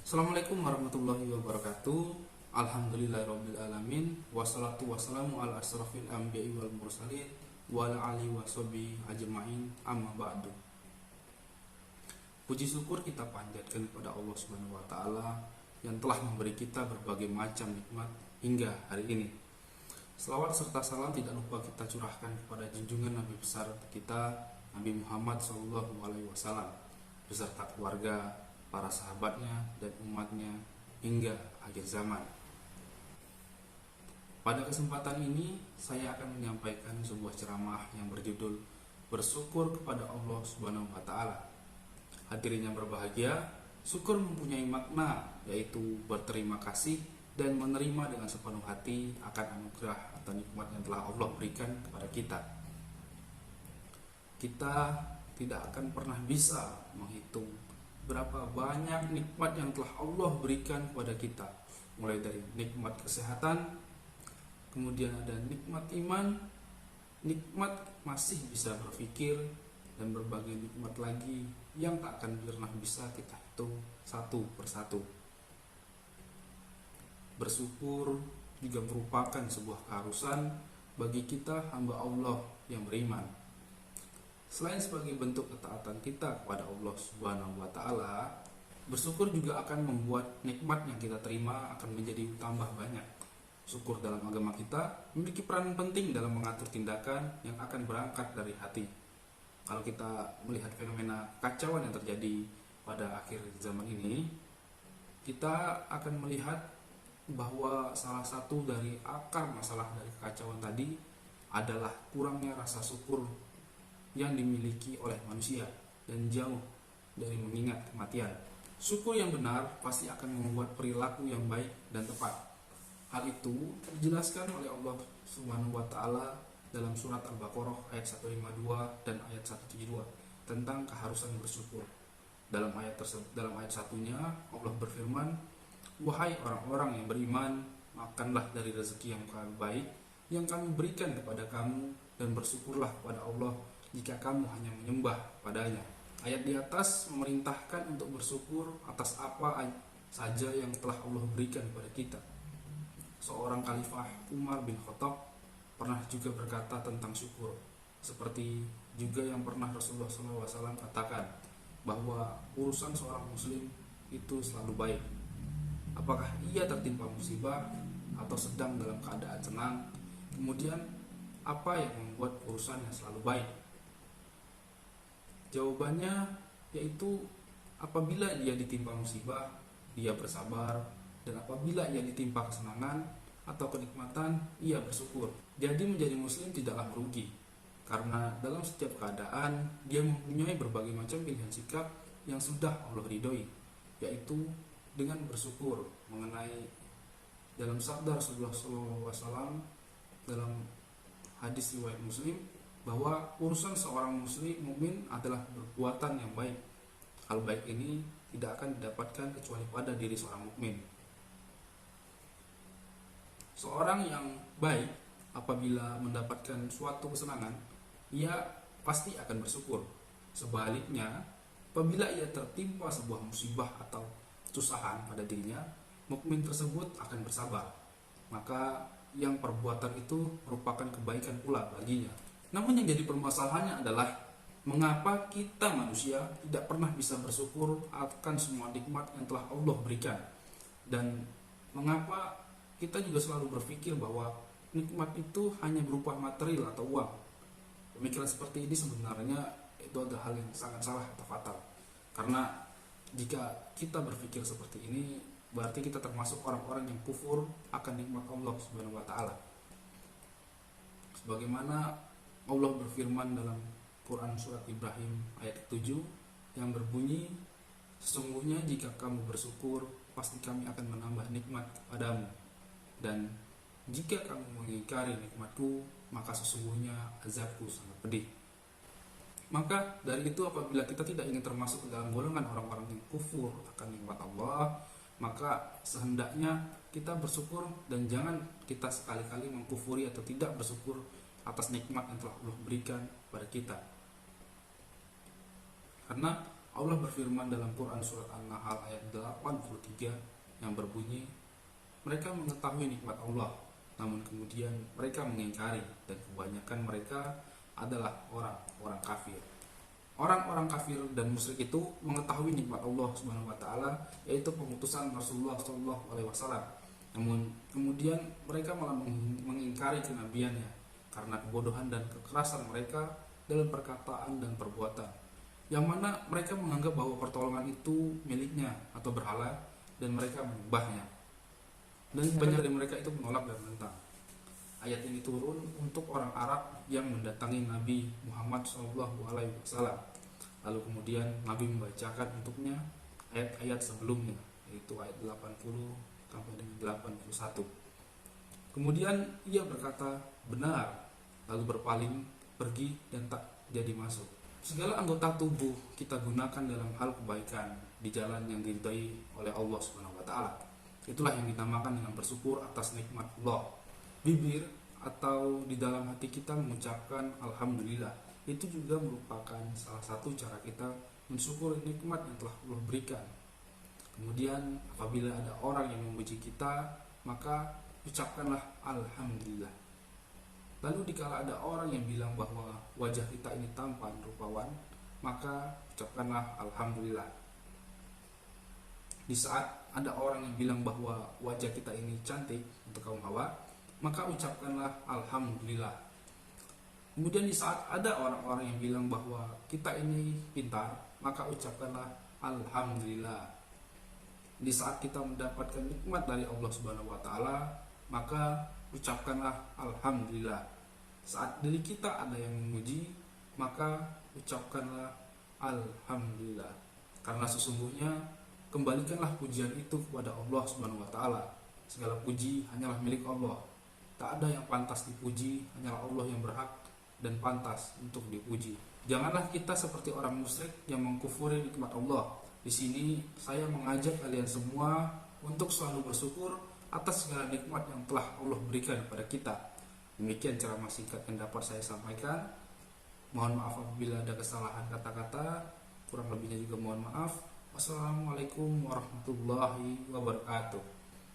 Assalamualaikum warahmatullahi wabarakatuh. Alhamdulillahirabbil alamin. Wassalatu wassalamu ala asrofil anbiya'i wal mursalin wa ala alihi washabihi ajmain. Amma ba'du. Puji syukur kita panjatkan kepada Allah Subhanahu wa taala yang telah memberi kita berbagai macam nikmat hingga hari ini. Selawat serta salam tidak lupa kita curahkan kepada junjungan Nabi besar kita, Nabi Muhammad SAW, beserta keluarga, para sahabatnya dan umatnya hingga akhir zaman. Pada kesempatan ini saya akan menyampaikan sebuah ceramah yang berjudul Bersyukur kepada Allah Subhanahu wa taala. Hadirin yang berbahagia, syukur mempunyai makna yaitu berterima kasih dan menerima dengan sepenuh hati akan anugerah atau nikmat yang telah Allah berikan kepada kita. Kita tidak akan pernah bisa menghitung berapa banyak nikmat yang telah Allah berikan kepada kita, mulai dari nikmat kesehatan, kemudian ada nikmat iman, nikmat masih bisa berpikir, dan berbagai nikmat lagi yang tak akan pernah bisa kita hitung satu persatu. Bersyukur juga merupakan sebuah keharusan bagi kita hamba Allah yang beriman. Selain sebagai bentuk ketaatan kita kepada Allah Subhanahu wa taala, bersyukur juga akan membuat nikmat yang kita terima akan menjadi tambah banyak. Syukur dalam agama kita memiliki peran penting dalam mengatur tindakan yang akan berangkat dari hati. Kalau kita melihat fenomena kacauan yang terjadi pada akhir zaman ini, kita akan melihat bahwa salah satu dari akar masalah dari kekacauan tadi adalah kurangnya rasa syukur yang dimiliki oleh manusia dan jauh dari mengingat kematian. Syukur yang benar pasti akan membuat perilaku yang baik dan tepat. Hal itu dijelaskan oleh Allah Subhanahu wa taala dalam surat Al-Baqarah ayat 152 dan ayat 172 tentang keharusan bersyukur. Dalam ayat satunya Allah berfirman, "Wahai orang-orang yang beriman, makanlah dari rezeki yang baik yang kami berikan kepada kamu dan bersyukurlah kepada Allah jika kamu hanya menyembah padanya." Ayat di atas memerintahkan untuk bersyukur atas apa saja yang telah Allah berikan kepada kita. Seorang khalifah Umar bin Khattab pernah juga berkata tentang syukur, seperti juga yang pernah Rasulullah SAW katakan, bahwa urusan seorang muslim itu selalu baik. Apakah ia tertimpa musibah atau sedang dalam keadaan senang, kemudian apa yang membuat urusannya selalu baik? Jawabannya yaitu apabila ia ditimpa musibah, dia bersabar, dan apabila ia ditimpa kesenangan atau kenikmatan, ia bersyukur. Jadi menjadi muslim tidaklah merugi, karena dalam setiap keadaan dia mempunyai berbagai macam pilihan sikap yang sudah Allah ridhoi, yaitu dengan bersyukur mengenai dalam sabda Rasulullah SAW dalam hadis riwayat Muslim, bahwa urusan seorang muslim mukmin adalah perbuatan yang baik. Hal baik ini tidak akan didapatkan kecuali pada diri seorang mukmin. Seorang yang baik apabila mendapatkan suatu kesenangan, ia pasti akan bersyukur. Sebaliknya, apabila ia tertimpa sebuah musibah atau kesusahan pada dirinya, mukmin tersebut akan bersabar. Maka yang perbuatan itu merupakan kebaikan pula baginya. Namun yang jadi permasalahannya adalah mengapa kita manusia tidak pernah bisa bersyukur akan semua nikmat yang telah Allah berikan, dan mengapa kita juga selalu berpikir bahwa nikmat itu hanya berupa material atau uang. Pemikiran seperti ini sebenarnya itu adalah hal yang sangat salah atau fatal. Karena jika kita berpikir seperti ini, berarti kita termasuk orang-orang yang kufur akan nikmat Allah Subhanahu wa taala. Sebagaimana Allah berfirman dalam Quran surat Ibrahim ayat 7 yang berbunyi, "Sesungguhnya jika kamu bersyukur, pasti kami akan menambah nikmat padamu. Dan jika kamu mengingkari nikmatku, maka sesungguhnya azabku sangat pedih." Maka dari itu apabila kita tidak ingin termasuk ke dalam golongan orang-orang yang kufur akan nikmat Allah, maka sehendaknya kita bersyukur dan jangan kita sekali-kali mengkufuri atau tidak bersyukur atas nikmat yang telah Allah berikan kepada kita. Karena Allah berfirman dalam Quran surat An-Nahl ayat 83 yang berbunyi, mereka mengetahui nikmat Allah, namun kemudian mereka mengingkari, dan kebanyakan mereka adalah orang-orang kafir. Orang-orang kafir dan musyrik itu mengetahui nikmat Allah Subhanahu wa taala, yaitu pengutusan Rasulullah Shallallahu alaihi wasallam. Namun kemudian mereka malah mengingkari kenabiannya karena kebodohan dan kekerasan mereka dalam perkataan dan perbuatan. Yang mana mereka menganggap bahwa pertolongan itu miliknya atau berhala dan mereka menyembahnya. Dan banyak dari mereka itu menolak dan menentang. Ayat ini turun untuk orang Arab yang mendatangi Nabi Muhammad SAW. Lalu kemudian Nabi membacakan untuknya ayat-ayat sebelumnya, yaitu ayat 80 sampai dengan 81. Kemudian ia berkata, benar, lalu berpaling, pergi dan tak jadi masuk. Segala anggota tubuh kita gunakan dalam hal kebaikan di jalan yang diridhai oleh Allah Subhanahu wa taala. Itulah yang dinamakan dengan bersyukur atas nikmat Allah. Bibir atau di dalam hati kita mengucapkan alhamdulillah, itu juga merupakan salah satu cara kita mensyukuri nikmat yang telah Allah berikan. Kemudian apabila ada orang yang memuji kita, maka ucapkanlah alhamdulillah. Lalu dikala ada orang yang bilang bahwa wajah kita ini tampan, rupawan, maka ucapkanlah alhamdulillah. Di saat ada orang yang bilang bahwa wajah kita ini cantik untuk kaum hawa, maka ucapkanlah alhamdulillah. Kemudian di saat ada orang-orang yang bilang bahwa kita ini pintar, maka ucapkanlah alhamdulillah. Di saat kita mendapatkan nikmat dari Allah Subhanahu wa taala, maka ucapkanlah alhamdulillah. Saat diri kita ada yang memuji, maka ucapkanlah alhamdulillah. Karena sesungguhnya kembalikanlah pujian itu kepada Allah Subhanahu wa taala. Segala puji hanyalah milik Allah. Tak ada yang pantas dipuji, hanyalah Allah yang berhak dan pantas untuk dipuji. Janganlah kita seperti orang musyrik yang mengkufuri nikmat Allah. Di sini saya mengajak kalian semua untuk selalu bersyukur atas segala nikmat yang telah Allah berikan kepada kita. Demikian ceramah singkat yang dapat saya sampaikan. Mohon maaf apabila ada kesalahan kata-kata, kurang lebihnya juga mohon maaf. Wassalamualaikum warahmatullahi wabarakatuh.